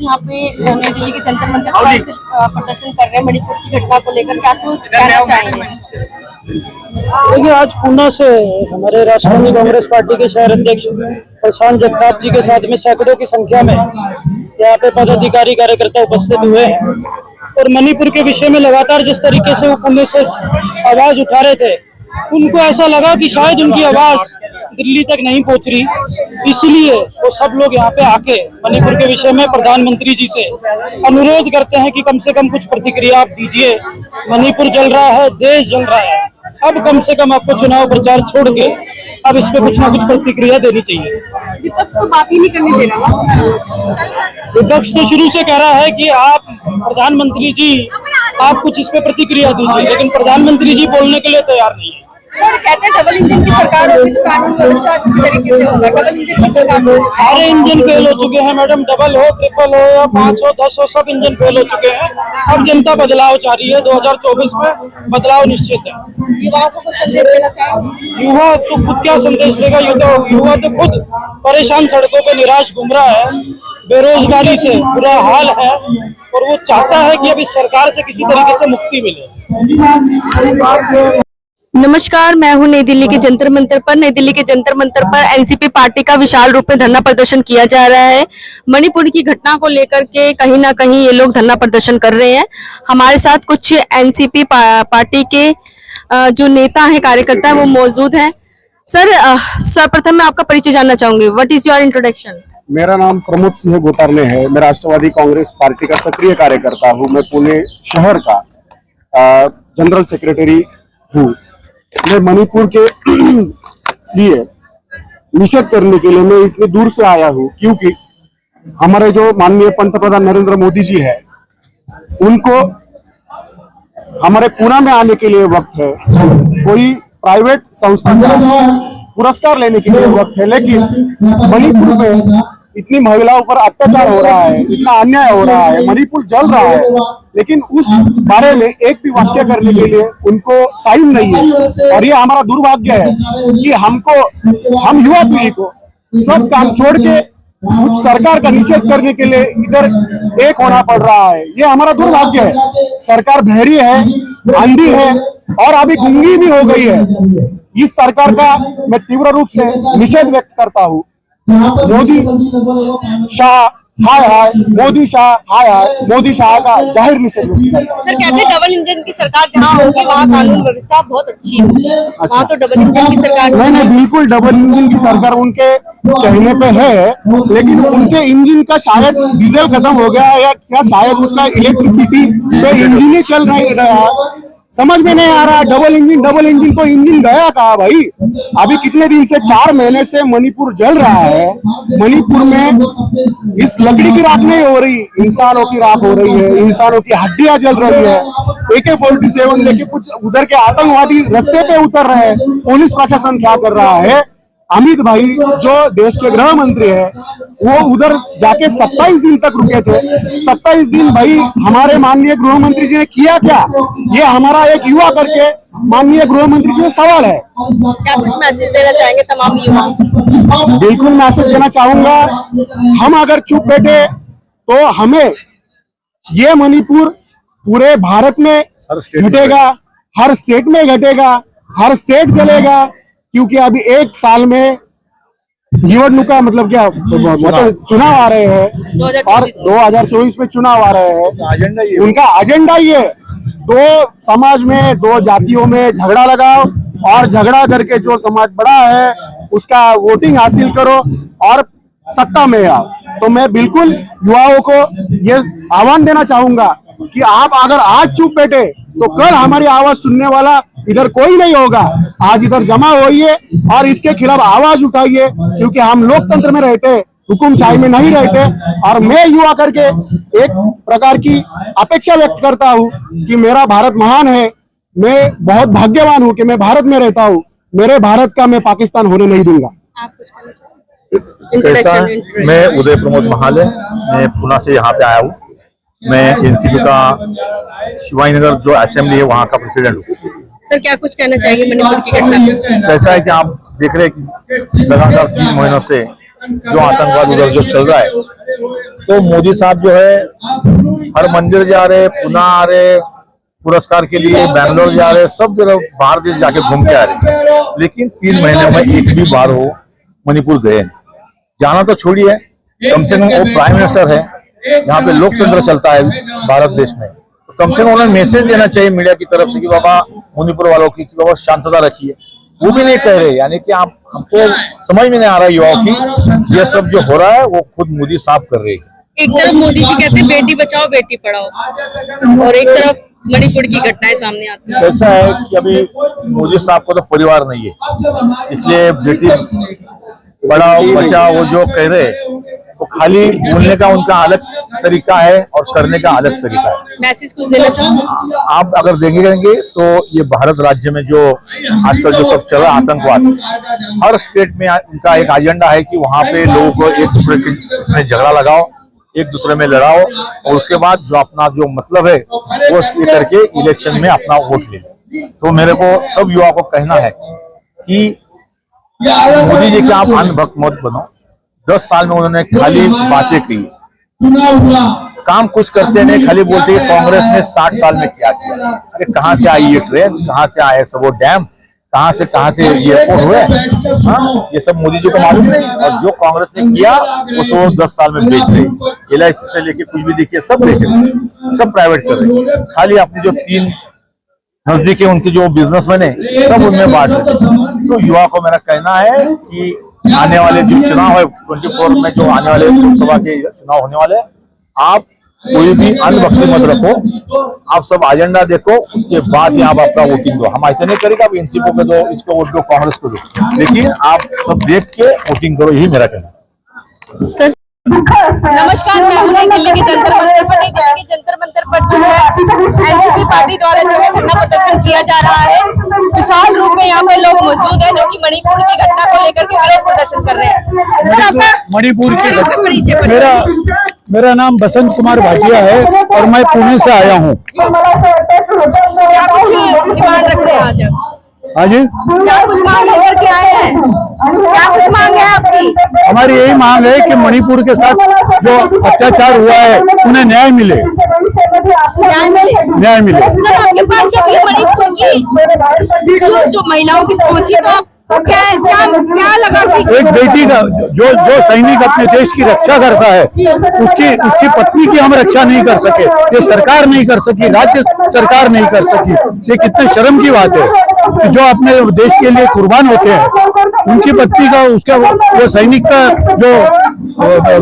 यहाँ पे नई दिल्ली के जंतर मंतर पर प्रदर्शन कर रहे हैं मणिपुर की घटना को लेकर, क्या कुछ कहना चाहेंगे? देखिए, आज पूना से हमारे राष्ट्रवादी कांग्रेस पार्टी के शहर अध्यक्ष प्रशांत जगताप जी के साथ में सैकड़ों की संख्या में यहाँ पे पदाधिकारी कार्यकर्ता उपस्थित हुए हैं और मणिपुर के विषय में लगातार जिस तरीके से वो पुणे से आवाज उठा रहे थे, उनको ऐसा लगा कि शायद उनकी आवाज दिल्ली तक नहीं पहुंच रही, इसलिए वो सब लोग यहाँ पे आके मणिपुर के विषय में प्रधानमंत्री जी से अनुरोध करते हैं कि कम से कम कुछ प्रतिक्रिया आप दीजिए। मणिपुर जल रहा है, देश जल रहा है, अब कम से कम आपको चुनाव प्रचार छोड़ के अब इस पे कुछ ना कुछ प्रतिक्रिया देनी चाहिए। विपक्ष तो बात ही नहीं करने दे रहा ना। विपक्ष तो शुरू से कह रहा है कि आप प्रधानमंत्री जी आप कुछ इस पे प्रतिक्रिया दीजिए, लेकिन प्रधानमंत्री जी बोलने के लिए तैयार नहीं है। सर कहते हैं डबल इंजन की सरकार होगी तो कानून व्यवस्था अच्छी तरीके से होगा। डबल इंजन की सरकार, सारे इंजन फेल हो चुके हैं मैडम, डबल हो, ट्रिपल हो या 5 हो, 10 हो, सब इंजन फेल हो चुके हैं। अब जनता बदलाव चाह रही है, 2024 में बदलाव निश्चित है। युवाओं को कुछ संदेश देना चाहेंगे? युवा तो खुद क्या संदेश देगा, युवा तो खुद परेशान सड़कों पे निराश घूम रहा है, बेरोजगारी से बुरा हाल है और वो चाहता है कि अब इस सरकार से किसी तरीके से मुक्ति मिले। नमस्कार, मैं हूं नई दिल्ली के जंतर मंतर पर। नई दिल्ली के जंतर मंतर पर एनसीपी पार्टी का विशाल रूप में धरना प्रदर्शन किया जा रहा है। मणिपुर की घटना को लेकर के कहीं ना कहीं ये लोग धरना प्रदर्शन कर रहे हैं। हमारे साथ कुछ एनसीपी पार्टी के जो नेता हैं, कार्यकर्ता हैं, वो मौजूद हैं। सर, सर्वप्रथम मैं आपका परिचय जानना चाहूंगी। What is your introduction? मेरा नाम प्रमोद सिंह गोतारने है। मैं राष्ट्रवादी कांग्रेस पार्टी का सक्रिय कार्यकर्ता हूँ। मैं पुणे शहर का जनरल सेक्रेटरी हूँ। मैं मणिपुर के लिए निषेध करने के लिए मैं इतनी दूर से आया हूँ, क्योंकि हमारे जो माननीय पंतप्रधान नरेंद्र मोदी जी है, उनको हमारे पुणे में आने के लिए वक्त है, कोई प्राइवेट संस्था का पुरस्कार लेने के लिए वक्त है, लेकिन मणिपुर में इतनी महिलाओं पर अत्याचार हो रहा है, इतना अन्याय हो रहा है, मणिपुर जल रहा है, लेकिन उस बारे में एक भी वाक्य करने के लिए उनको टाइम नहीं है। और ये हमारा दुर्भाग्य है कि हम युवा पीढ़ी को सब काम छोड़ के कुछ सरकार का निषेध करने के लिए इधर एक होना पड़ रहा है। ये हमारा दुर्भाग्य है। सरकार बहरी है, अंधी है और अभी गूंगी भी हो गई है। इस सरकार का मैं तीव्र रूप से निषेध व्यक्त करता हूँ। मोदी शाह हाय हाय, मोदी शाह हाय हाय, मोदी शाह का जाहिर निषेध व्यक्त करता हूं। सर कहते हैं डबल इंजन की सरकार जहां होगी वहां कानून व्यवस्था बहुत अच्छी होगी। वहां तो डबल इंजन की सरकार नहीं, बिल्कुल डबल इंजन की सरकार उनके कहने पे है, लेकिन उनके इंजन का शायद डीजल खत्म हो गया है या क्या, शायद उसका इलेक्ट्रिसिटी पे इंजन ही चल नहीं रहा। समझ में नहीं आ रहा। डबल इंजन को इंजन गया कहा भाई? अभी कितने दिन से, 4 महीने से मणिपुर जल रहा है। मणिपुर में इस लकड़ी की राख नहीं हो रही, इंसानों की राख हो रही है, इंसानों की हड्डियां जल रही है। AK-47 लेके कुछ उधर के आतंकवादी रास्ते पे उतर रहे हैं। पुलिस प्रशासन क्या कर रहा है? अमित भाई जो देश के गृह मंत्री है, वो उधर जाके 27 दिन तक रुके थे। 27 दिन भाई हमारे माननीय गृह मंत्री जी ने किया क्या? ये हमारा एक युवा करके माननीय गृह मंत्री जी से सवाल है। क्या कुछ मैसेज देना चाहेंगे तमाम युवाओं? बिल्कुल मैसेज देना चाहूंगा। हम अगर चुप बैठे तो हमें ये मणिपुर पूरे भारत में घटेगा, हर स्टेट में घटेगा, हर स्टेट जलेगा, क्योंकि अभी 1 साल में निवडणुका मतलब क्या, चुनाव आ रहे हैं और 2024 में चुनाव आ रहे हैं। उनका एजेंडा ये 2 समाज में, 2 जातियों में झगड़ा लगाओ और झगड़ा करके जो समाज बड़ा है उसका वोटिंग हासिल करो और सत्ता में आओ। तो मैं बिल्कुल युवाओं को ये आह्वान देना चाहूंगा कि आप अगर आज चुप बैठे तो कल हमारी आवाज सुनने वाला इधर कोई नहीं होगा। आज इधर जमा होइए और इसके खिलाफ आवाज उठाइए, क्योंकि हम लोकतंत्र में रहते, हुकुमशाही में नहीं रहते। और मैं युवा करके एक प्रकार की अपेक्षा व्यक्त करता हूँ कि मेरा भारत महान है। मैं बहुत भाग्यवान हूँ कि मैं भारत में रहता हूँ। मेरे भारत का मैं पाकिस्तान होने नहीं दूंगा। कैसा? मैं उदय प्रमोद महाल है। मैं पुणे से यहाँ पे आया हूँ। मैं एनसीपी का शिवाजी नगर जो असेंबली है वहाँ का प्रेसिडेंट हूँ। सर क्या कुछ कहना चाहेंगे मणिपुर की घटना? कैसा है कि आप देख रहे हैं कि लगातार 3 महीनों से जो आतंकवाद उधर जो चल रहा है, तो मोदी साहब जो है हर मंदिर जा रहे, पुणे आ रहे पुरस्कार के लिए, बैंगलोर जा रहे, सब जगह बाहर देश जाके घूम के आ रहे, लेकिन 3 महीने में एक भी बार वो मणिपुर गए नहीं। जाना तो छोड़िए, कम से कम वो प्राइम मिनिस्टर है, यहाँ पे लोकतंत्र चलता है भारत देश में, तो कम से कम उन्हें मैसेज देना चाहिए मीडिया की तरफ से कि बाबा मणिपुर वालों की कि बाबा शांतता रखिए। वो भी नहीं कह रहे, यानी कि आप हमको समझ में नहीं आ रहा युवाओं की ये सब जो हो रहा है वो खुद मोदी साहब कर रहे हैं। एक तरफ मोदी जी कहते हैं बेटी बचाओ बेटी पढ़ाओ, और एक तरफ मणिपुर की घटनाएं सामने आती है। ऐसा है कि अभी मोदी साहब को तो परिवार नहीं है, इसलिए बेटी पढ़ाओ बचाओ वो जो कह रहे वो खाली बोलने का उनका अलग तरीका है और करने का अलग तरीका है। मैसेज कुछ देना चाहोगे आप अगर देंगे तो ये भारत राज्य में जो आजकल जो सब चल रहा है आतंकवाद, हर स्टेट में उनका एक एजेंडा है कि वहां पे लोगों को एक दूसरे के झगड़ा लगाओ, एक दूसरे में लड़ाओ, और उसके बाद जो अपना जो मतलब है वो ये करके इलेक्शन में अपना वोट ले लो। तो मेरे को सब युवा को कहना है कि मोदी जी के आप अंधभक्त मत बनो। 10 साल में उन्होंने खाली बातें की, काम कुछ करते नहीं, खाली बोलते कि कांग्रेस ने 60 साल में क्या किया। अरे कहाँ से आई ये ट्रेन, कहाँ से आए सब वो डैम, कहाँ से ये एयरपोर्ट हुए, हाँ ये सब मोदी जी को मालूम नहीं। और जो कांग्रेस ने किया वो सब 10 साल में बेच रही, LIC से लेके कुछ भी देखिए सब बेच रहे, सब प्राइवेट कर रहे, खाली अपने जो 3 नजदीकी उनके जो बिजनेसमैन है सब उनमें बांट रहे। तो युवा को मेरा कहना है कि आने वाले जो चुनाव है 24 में जो आने वाले लोकसभा के चुनाव होने वाले, आप कोई भी अंधभक्ति मत रखो, आप सब एजेंडा देखो, उसके बाद ही आप अपना वोटिंग दो। हम ऐसे नहीं करेंगे आप एनसीपी को दो, इसको वोट दो, कांग्रेस को दो, लेकिन आप सब देख के वोटिंग करो, यही मेरा कहना है। सर नमस्कार, मैं हूं नई दिल्ली के जंतर मंतर पर। नई दिल्ली के जंतर मंतर पर जो है एनसीपी पार्टी द्वारा जो है धरना प्रदर्शन किया जा रहा है। विशाल रूप में यहाँ पे लोग मौजूद हैं जो कि मणिपुर की घटना को लेकर के विरोध प्रदर्शन कर रहे हैं। सर आपका मणिपुर की परिचय पर। मेरा नाम बसंत कुमार भाटिया है और मैं पुणे से आया हूँ। क्या कुछ डिमांड रख रहे हैं आज? हाँ जी, क्या कुछ मांग लेकर के आए हैं? क्या कुछ मांग है आपकी? हमारी यही मांग है कि मणिपुर के साथ जो अत्याचार हुआ है उन्हें न्याय मिले। न्याय मिले। सर आपके पास जब ये मणिपुर की जो महिलाओं की पहुंची तो आपको क्या लगा कि एक बेटी का जो सैनिक अपने देश की रक्षा करता है उसकी पत्नी की हम रक्षा नहीं कर सके, ये सरकार नहीं कर सकी, राज्य सरकार नहीं कर सकी। ये कितने शर्म की बात है कि जो अपने देश के लिए कुर्बान होते हैं उनकी पत्नी का उसका वो सैनिक का जो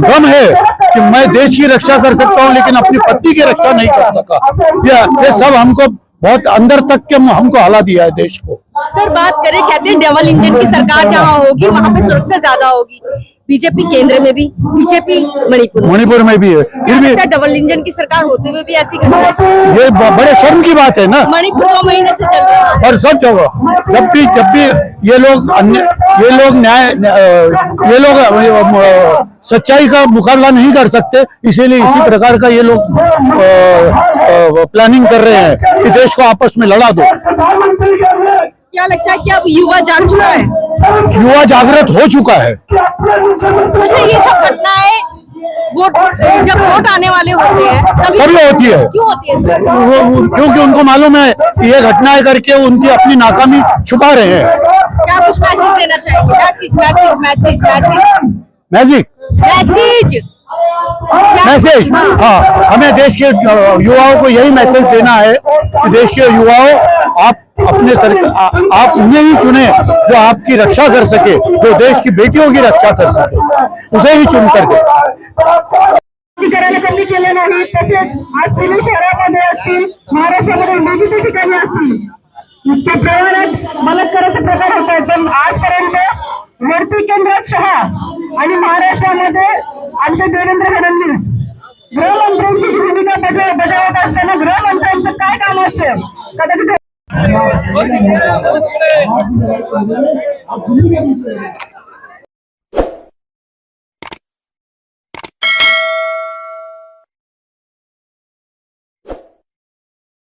गम है कि मैं देश की रक्षा कर सकता हूं लेकिन अपनी पत्नी की रक्षा नहीं कर सका, ये सब हमको बहुत अंदर तक के हमको हला दिया है देश को। सर बात करें, कहते हैं डबल इंजन की सरकार जहां होगी वहां पे सुरक्षा ज्यादा होगी। बीजेपी केंद्र में भी, बीजेपी मणिपुर में भी है, फिर भी डबल इंजन की सरकार होते हुए भी ऐसी घटना है। ये बड़े शर्म की बात है ना। मणिपुर 2 महीने से चल रहा है और सब जगह जब भी ये लोग सच्चाई का मुकाबला नहीं कर सकते, इसीलिए इसी प्रकार का ये लोग प्लानिंग कर रहे हैं कि देश को आपस में लड़ा दो। क्या लगता है कि अब युवा जाग चुका है? युवा जागृत हो चुका है। अच्छा, ये सब घटनाएं जब वोट आने वाले होते हैं तभी होती है। क्यों होती है सर? क्योंकि उनको मालूम है कि ये घटनाएं करके उनकी अपनी नाकामी छुपा रहे हैं। क्या कुछ मैसेज देना चाहेंगे? मैसेज हाँ, हमें देश के युवाओं को यही मैसेज देना है कि देश के युवाओं आप अपने सरकार आप उन्हें ही चुने जो आपकी रक्षा कर सके, जो देश की बेटियों की रक्षा कर सके, उसे ही चुन करके। करायला कमी केले नाही। तसेच आज पुणे शहरामध्ये असतील, महाराष्ट्रामध्ये विविध ठिकाणी असतील इतक्या प्रमाणात बलात्काराचे प्रकार होत आहेत, पण आजपर्यंत मूर्ती केंद्रात शहा आणि महाराष्ट्रामध्ये आमचे देवेंद्र फडणवीस गृहमंत्र्यांची भूमिका बजावत असताना गृहमंत्र्यांचं काय काम असतं कदाचित